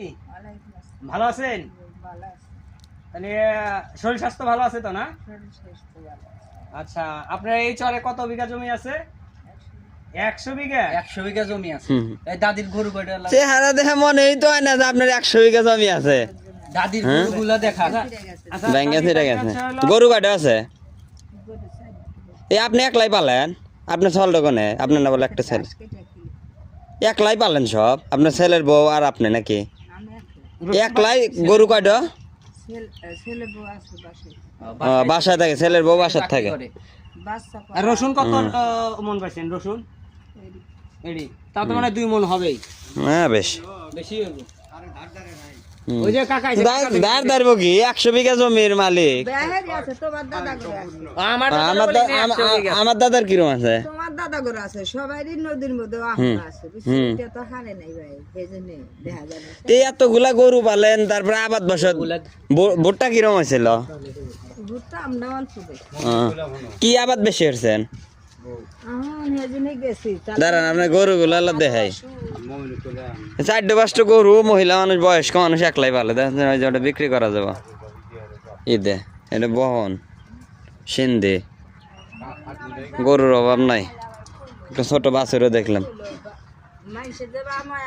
আপনি? ভালো আছেন? তাহলে শরীর স্বাস্থ্য ভালো আছে তো না? আচ্ছা, আপনার এই চরে কত বিঘা জমি আছে? 100 বিঘা। 100 বিঘা জমি আছে। এই দাদির গরু কয়টা? চেহারা দেখে মনেই তো হয় না যে আপনার 100 বিঘা জমি আছে। দাদির গরুগুলা দেখা। আচ্ছা, ব্যাংকে ফিরে গেছে। গরু কয়টা আছে? এই আপনি একলাই পালেন? আপনার ছল দোকানে আপনার না বলে একটা ছেলে? একলাই পালেন সব? আপনার ছেলের বউ আর আপনি নাকি? একলাই গরু কয়টা? বাসায় থাকে, ছেলের বউ বাসায় থাকে। আর রসুন কত মন পাইছেন রসুন? এডি তা তো মানে 2 মন হবেই। হ্যাঁ বেশ বেশি হইব। ওই যে কাকা দাঁড় দাঁড়ব কি 100 বিঘা জমির মালিক? আমার দাদার কিরম আছে? তোমার দাদা গরু আছে, সবারই নদীর মধ্যে আছে, বুঝছিস? তো হারে নাই ভাই, সেজন্য দেখা যায় না। এই এতগুলা গরু পালেন, তারপরে আবাদ বসত ভুট্টা কিরম হয়েছিল? ভুট্টা আমরা অল্প বেশি। কি আবাদ বেশি হচ্ছেন? সেজন্য গেছি। দাঁড়ান আপনার গরুগুলো আল্লাহ দেখাই। 4-5টা গরু, মহিলা মানুষ, বয়স্ক মানুষ একলাই পালে। দেখেন ওই যে ওটা বিক্রি করা যাবে ঈদে। এটা বহন সিন্ধি, গরুর অভাব নাই। একটা ছোট বাছুরও দেখলাম। মানুষের দেবা আমার